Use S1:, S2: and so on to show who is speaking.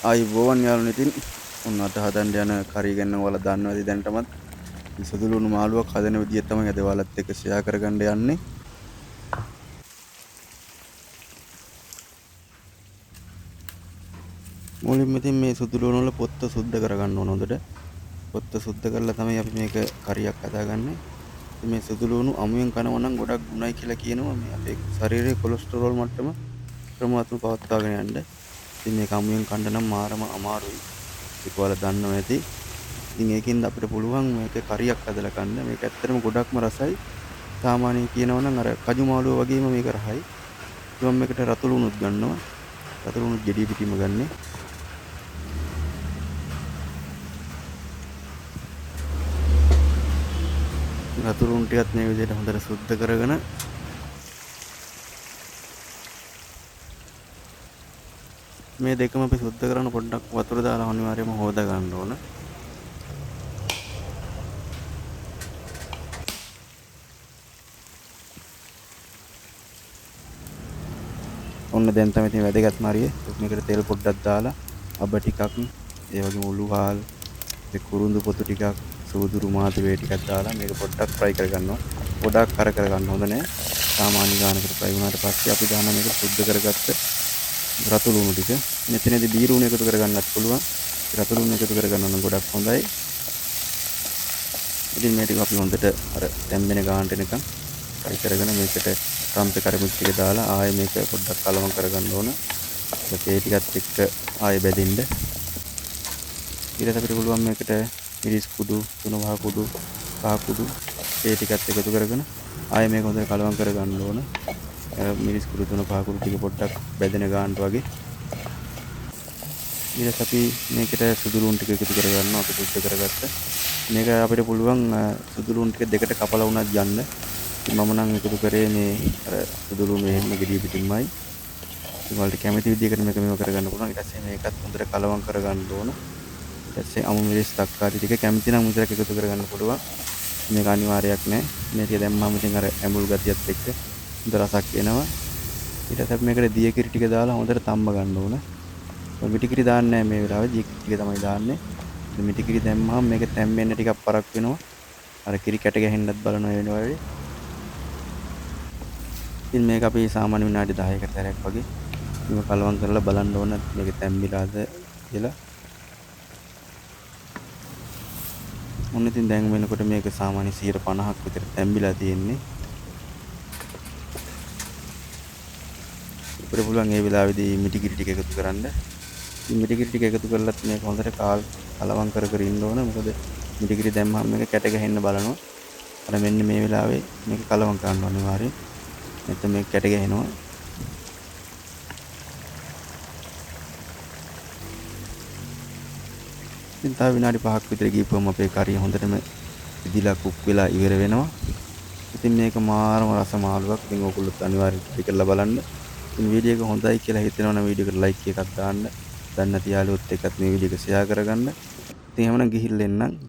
S1: ආයුබෝවන් යාළුවනේ ඉතින් ඔන්න අද හදන්න යන කරි ගැන ඔයාලා දන්නවා ඇති දැනටමත් සුදුලුණු මාළුවක් හදන විදිය තමයි අද ඔයාලත් එක්ක ෂෙයා කරගන්න යන්නේ. මුලින්ම ඉතින් මේ සුදුලුණු වල පොත්ත සුද්ධ කරගන්න ඕන හොඳට. පොත්ත සුද්ධ කරලා තමයි අපි මේක කරියක් හදාගන්නේ. ඉතින් මේ සුදුලුණු අමුයෙන් කනවා නම් ගොඩක් ගුණයි කියලා කියනවා. මේ අපේ ශරීරයේ කොලෙස්ටරෝල් මට්ටම ක්‍රමවත්ව පවත්වාගෙන යන්න. ඉතින් මේක අමුයෙන් කන්න නම් මාරම අමාරුයි. ඒක ඔයාලා දන්නවා ඇති. ඉතින් ඒකෙන්ද අපිට පුළුවන් මේක කරියක් හදලා කන්න. මේක ඇත්තටම ගොඩක්ම රසයි. සාමාන්‍යයෙන් කියනවා නම් අර කජු මාළුව වගේම මේක රහයි. ඉතින් මේකට රතු ලුණුත් ගන්නවා. රතු ලුණු ජෙඩි පිටිම ගන්නේ. රතු ලුණු ටිකත් මේ විදිහට හොඳට සුද්ධ කරගෙන මේ දෙකම අපි සුද්ධ කරන පොඩ්ඩක් වතුර දාලා අනිවාර්යයෙන්ම හොදා ගන්න ඕන. ඔන්න දැන් තමයි ඉතින් වැදගත්ම හරිය. මේකට තෙල් පොඩ්ඩක් දාලා අබ ටිකක්, ඒ වගේම උළුහාල්, ඒ කුරුඳු පොතු ටිකක්, සූදුරු මාතු වේ ටිකක් දාලා මේක පොඩ්ඩක් ෆ්‍රයි කරගන්නවා. ගොඩක් කර කරගන්න හොඳ නැහැ. සාමාන්‍ය ගානකට ෆ්‍රයි වුණාට පස්සේ අපි දාන මේක සුද්ධ කරගත්ත රතු ලුණු ටික. මෙතනදී බී ලුණු එකතු කරගන්නත් පුළුවන්. රතු ලුණු එකතු කරගන්න නම් ගොඩක් හොඳයි. ඉතින් මේ ටික අපි හොඳට අර තැම්බෙන ගානට එනකන් ෆ්‍රයි කරගෙන මේකට රම්පේ කරමුත් ටික දාලා ආයෙ මේක පොඩ්ඩක් කලවම් කරගන්න ඕන. ඒ ටිකත් එක්ක ආයෙ බෙදින්න. ඊට අපිට පුළුවන් මේකට මිරිස් කුඩු, තුන මහ කුඩු, කහ කුඩු ඒ ටිකත් එකතු කරගෙන ආයෙ මේක හොඳට කලවම් කරගන්න ඕන. මිරිස් කුඩු, තුන පහ කුඩු ටික පොඩ්ඩක් බෙදෙන ගානට වගේ. ඊට අපි මේකට සුදු ලුණු ටික එකතු කරගන්නවා අපි සුද්ධ කරගත්ත. මේක අපිට පුළුවන් සුදු ලුණු ටික දෙකට කපලා වුණත් යන්න. මම නම් එකතු කරේ මේ අර සුදු ලුණු එහෙම ගෙඩිය පිටින්මයි. ඔයාලට කැමති විදිහකට මේක මෙව කරගන්න පුළුවන්. ඊට පස්සේ මේකත් හොඳට කලවම් කරගන්න ඕන. ඊට පස්සේ අමු මිරිස් තක්කාලි ටික කැමති නම් විතරක් එකතු කරගන්න පුළුවන්. මේක අනිවාර්යයක් නෑ. මේක දැම්මම ඉතින් අර ඇඹුල් ගතියත් එක්ක හොඳ රසක් එනවා. ඊට පස්සේ අපි මේකට දිය කිරි ටික දාලා හොඳට තම්බ ගන්න ඕන. මිටි කිරි දාන්නේ නෑ මේ වෙලාවේ. දිය කිරි ටික තමයි දාන්නේ. මිටි කිරි දැම්මම මේක තැම්බෙන්න ටිකක් පරක් වෙනවා. අර කිරි කැට ගැහෙන්නත් බලනවා වෙනවා වගේ. ඉතින් මේක අපි සාමාන්‍ය විනාඩි 10කට තරයක් වගේ මේක කලවම් කරලා බලන්න ඕන මේක තැම්බිලාද කියලා. මොන ඉතින් දැන් වෙනකොට මේක සාමාන්‍ය 50ක් විතර තැම්බිලා තියෙන්නේ. අපිට පුළුවන් මේ වෙලාවේදී මිටි කිරි ටික එකතු කරන්න. ඉතින් මිටි කිරි ටික එකතු කරලත් මේක හොඳට කලවම් කර කර ඉන්න ඕන. මොකද මිටි කිරි දැම්මම මේක කැට ගැහෙන්න බලනවා. අර මෙන්න මේ වෙලාවේ මේක කලවම් කරන්න අනිවාර්යයෙන්. නැත්නම් මේක කැට ගැහෙනවා. ඉතින් තව විනාඩි 5ක් විතර ගිහපුවම අපේ කරිය හොඳටම ඉදිලා කුක් වෙලා ඉවර වෙනවා. ඉතින් මේක මාරම රස මාළුවක්. ඉතින් ඕගොල්ලොත් අනිවාර්යයෙන් try කරලා බලන්න. ඉතින් වීඩියෝ එක හොඳයි කියලා හිතෙනවා නම් වීඩියෝ එකට like එකක් දාන්න. දන්න නැති යාළුවොත් එක්කත් මේ වීඩියෝ එක share කරගන්න. ඉතින් එහෙමනම් ගිහිල්ලා එන්නම්.